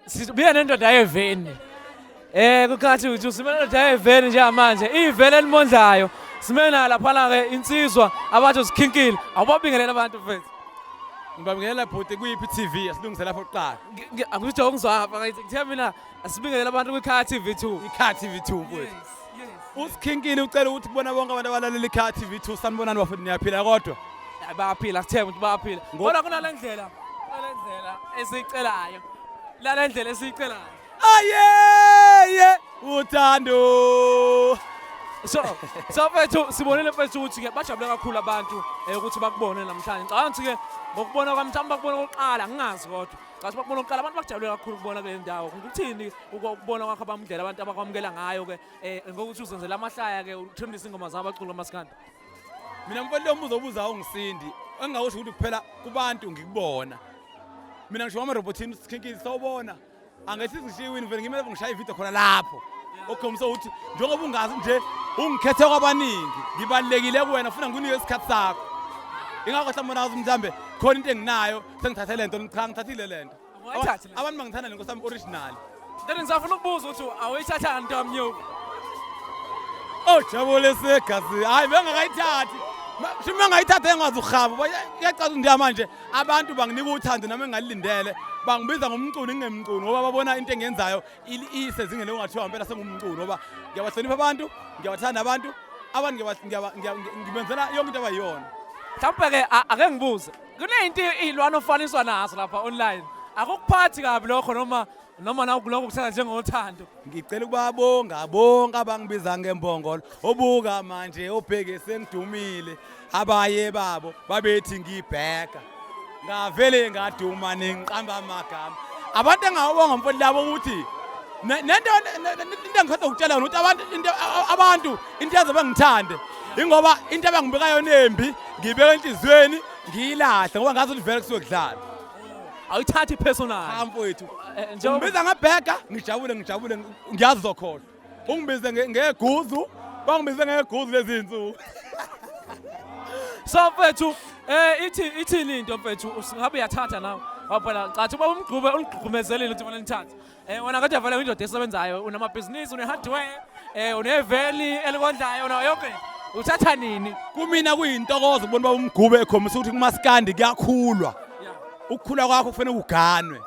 sibuya nendoda yeveni. Kukhathi ukuthi simele nendoda yeveni njengamanje. Ivele elimondlayo. Simena lapha ke insizwa abathi sikhinkile. Awubabingelela abantu mfethu. Ngibabingelela bhuti kuyiphi TV asilungise lapho kuqala. Angisho ongizwa apha ngathi kuthe mina asibingelela abantu kwiKhaya TV2. iKhaya TV2 mfethu. Usikhinkile ucela ukuthi kubona bonke abantu abalalela iKhaya TV2 sanibonani bafethu niyaphila kodwa. Bayaphila sithemba ukuthi bayaphila. Kodwa kunalendlela esiyicelayo. Lalendlela esiyicelayo. Ayeye uthando. So mfethu sibonile mfethu ukuthi ke bajabule kakhulu abantu ukuthi bakubone namhlanje. Ngicabanga ukuthi ke ngokubona kwami mhlawumbe bakubona oqala ngingazi kodwa. Ngathi bakubona oqala abantu bajabule kakhulu ukubona kule ndawo. Ukuthini ukubona kwakho abamdlela abantu abakwamukela ngayo ke ngokuthi uzenzela amahlaya ke utrendisa ingoma zabo abacula amaskandi. Mina mfowethu lo mbuzo obuza ungisindi. Engingakusho ukuthi kuphela kubantu ngikubona. Mina ngisho ama-robotini sikhinkile sawubona. Angithi ngishiwini vele ngimele ngishaya ivideo khona lapho. Okhombisa ukuthi njengoba ungazi nje ungikhethe kwabaningi ngibalekile kuwena ufuna ngikunike isikhathi sakho. Ingakho mhlawumbe nazo mhlambe khona into enginayo sengithathe lento ngithathile lento. Abantu bangithanda lenkosi yami original. Then ngizafuna ukubuza ukuthi awuyithatha into yamnyuku. Oh jabule segazi. Hayi bengakayithathi. Shima ngayithatha engazi ukhaba. Iyacaza ndiya manje abantu banginika uthando nami engalindele. Bangibiza ngomculo ngingemculo ngoba babona into engenzayo isezingene ungathiwa impela sengumculo ngoba ngiyabahlonipha abantu, ngiyabathanda abantu ngibenzela yonke into abayiyona. Mhlawumbe ke ake ngibuze. Kunento izilwane ofaniswa nazo lapha online. Akukuphathi kabi lokho noma nakuloko kuthanda njengothando. Ngicela ukubabonga bonke abangibiza ngembongolo. Obuka manje obheke sengidumile abaye babo babethi ngibheka. Ngavele ngaduma nengiqamba amagama. Abantu engawabonga mfowethu labo ukuthi nento engikhetha ukutshela ukuthi abantu into yazo bangithande. Ingoba into abangibekayo nembi ngibeka enhlizweni ngiyilahle ngoba ngazi ukuthi vele kusuke kudlala. Awuyithathi personal. Cha mfowethu. Ngibiza ngabheka ngijabule ngiyazi zokhola. Ungibize ngeguzu, bangibize ngeguzu lezi insuku. So mfethu ithini into mfethu ngabe uyathatha nawe waphela cathi uba umgqube uligqumezelile ukuthi fanele nithathe wena kodwa vele indoda esebenzayo unamabhizinisi une-hardware uneveli elikondlayo una yonke uthatha nini kumina kuyintokozo ukubona uba umgqube ekhombisa ukuthi kumaskandi kuyakhulwa ukukhula kwakho kufanele uganwe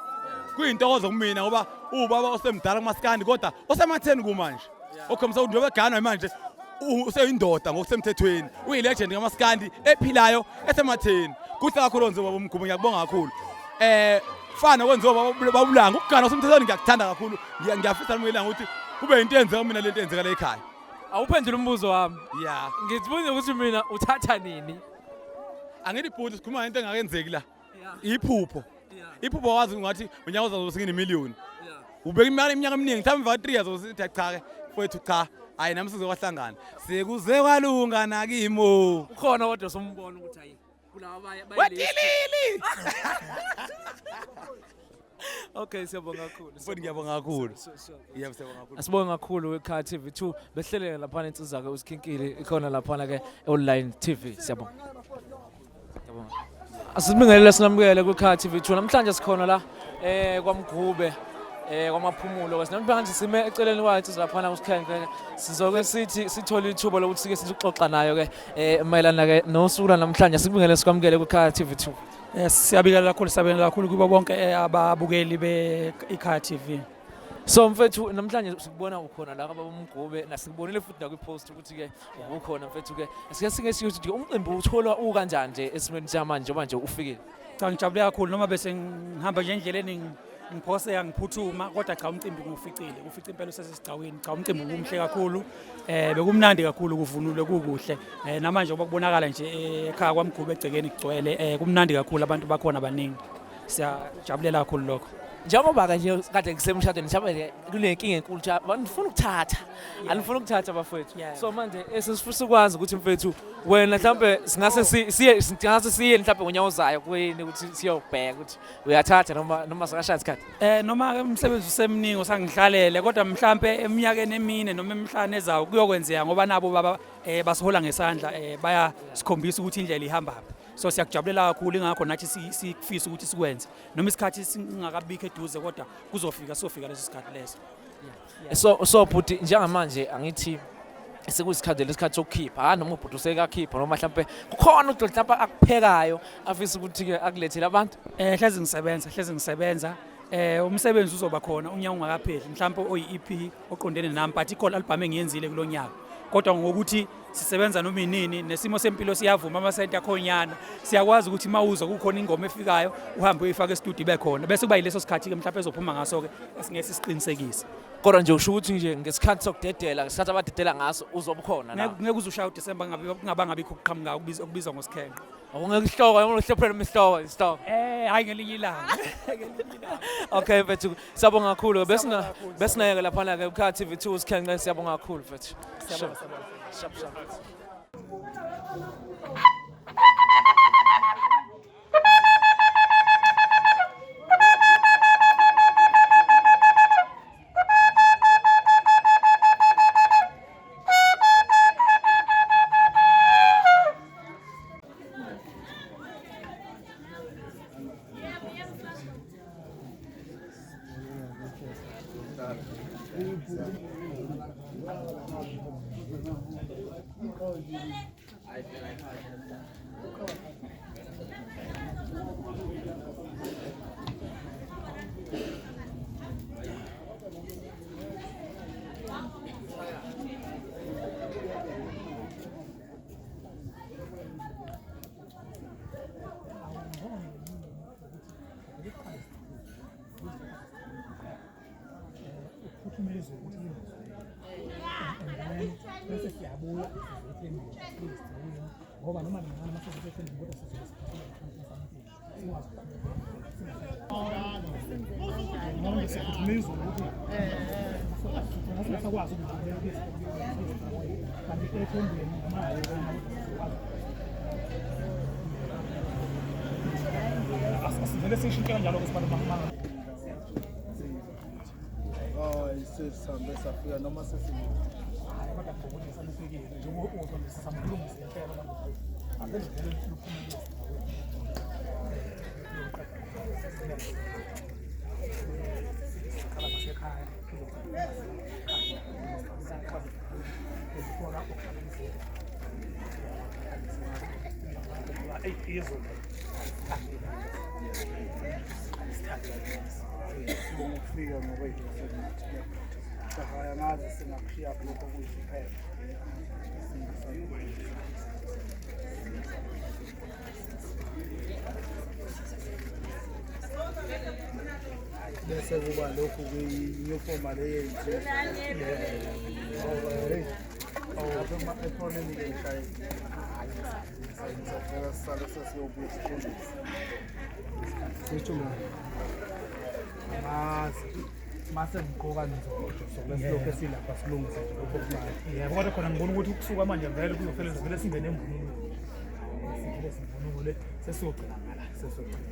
kuyintokozo kumina ngoba ubaba osemdala kumaskandi kodwa osematheni kumanje okhombisa ukuthi njengoba eganwa manje useyindoda ngokusemthethweni uyilegend ngamaskandi ephilayo esematheni kuhle kakhulu nje baba umgqubu ngiyakubonga kakhulu fana kwenziwa babulanga ukugana usemthethweni ngiyakuthanda kakhulu ngiyafisa nomuyelanga ukuthi kube into yenzeka mina lento yenzeka la ekhaya awuphendula umbuzo wami yeah ngizibuza ukuthi mina uthatha nini angithi bhuti sikhuluma ngento engakenzeki la iphupho iphupho wazi ngathi unyaka uzosingina imillion ubeka imali iminyaka eminingi mhlawumbe va 3 years usithi cha mfowethu cha hayi nami sizokwahlangana sekuze kwalunga nakimo ukhona kodwa sombona ukuthi hayi kulabo bayilili okay siyabonga kakhulu mfowethu ngiyabonga kakhulu yebo siyabonga kakhulu asibonga kakhulu weKhaya TV2 behlelele lapha insizwa ke usikhinkile ikhona lapha ke online TV siyabonga asibingelele sinamukele kwiKhaya TV2 namhlanje sikhona la kwaMgqube kwamaphumulo kwasinambe manje sime eceleni kwathi lapha kusikhenke sizoke sithi sithola ithuba lokuthi sike sixoxa nayo ke mayelana ke nosuku namhlanje sibingelele sikwamukele kwiKhaya TV2 siyabingelela kakhulu kubo bonke ababukeli beKhaya TV so mfethu namhlanje sikubona ukhona la abamgqube nasikubonile futhi la kwipost ukuthi ke ukhona mfethu ke sike siyothi umcimbi utholwa ukanjani nje esimeni samanje manje ufikile cha ngijabule kakhulu noma bese ngihamba nje endleleni ngiphose ngiphuthuma kodwa cha umcimbi ngiuficile ufica impela usesesicaweni cha umcimbi umhle kakhulu bekumnandi kakhulu kuvunule kukuhle namanje obakubonakala nje ekhaya kwaMgqube egcekeni kugcwele kumnandi kakhulu abantu bakhona abaningi siyajabulela kakhulu lokho njengoba kanje kade ngisemshadweni mhlawumbe kunenkinga enkulu cha anifuna ukuthatha anifuna ukuthatha bafethu so manje esifisa ukwazi ukuthi mfethu wena mhlawumbe singase siye mhlawumbe ngonyaka ozayo kuyini ukuthi siyobheka ukuthi uyathatha noma sakashaya isikhathi noma umsebenzi usemningi osangihlalele kodwa mhlawumbe eminyakeni emine noma emihlanu ezayo kuyokwenzeka ngoba nabo baba basihola ngesandla baya sikhombisa ukuthi indlela ihamba phi so siyakujabulela kakhulu ingakho nathi sifisa ukuthi sikwenze noma isikhathi singakabikho eduze kodwa sofika leso sikhathi leso. So bhuti njengamanje angithi sekuyisikhathi lesikhathi sokukhipha noma ubhuti usekakhipha noma mhlawumbe kukhona uDodo mhlawumbe akuphekayo afisa ukuthi ke akulethele abantu. Hlezi ngisebenza umsebenzi uzoba khona unyaka ungakapheli mhlawumbe oyi-EP oqondene nami but i-call album engiyenzile kulonyaka kodwa ngokuthi sisebenza noma inini nesimo sempilo siyavuma amasenti akhonyana siyakwazi ukuthi mawuza kukhona ingoma efikayo uhambe uyifaka e-studio ibe khona bese kuba yileso sikhathi ke mhlawumbe ezophuma ngaso ke esingeke siqinisekise. Kodwa nje usho ukuthi nje ngesikhathi sokudedela ngesikhathi abadedela ngaso uzobukhona na. Ngeke uzushaya uDisemba ngabangabikho ukuqhamuka okubizwa ngosikhenqe. Awungeke ihloko yona uhlophela ihloko. Hayi ngelinye ilanga. Okay mfethu siyabonga kakhulu besinayeke lapha ke uKha TV2 usikhenqe siyabonga kakhulu mfethu. Shap. bese siyabuya ngoba noma ningana masesetheni ngoba ngoba ngisekuthumeza ukuthi sakwazi ukuthi kanti ethembeni imali asivele sishintshe kanjalo kwesibantu mahamba sihambe safika noma sesini ukufika ngokwethu sahaya ngazi singakushiya lokho kuyisiphela bese kuba lokhu kwi-new formal eyenziwe awuphuma efonini ngishaye sisafika sisale sesiyobuya sifundise mase ngigqoka nizodwa sokulokho esilapha silungise nje lokho kumali yebo kodwa khona ngibona ukuthi ukusuka manje vele kuzofela sivele singene embonweni sivele sivunule sesiyogcina ngala sesiyogcina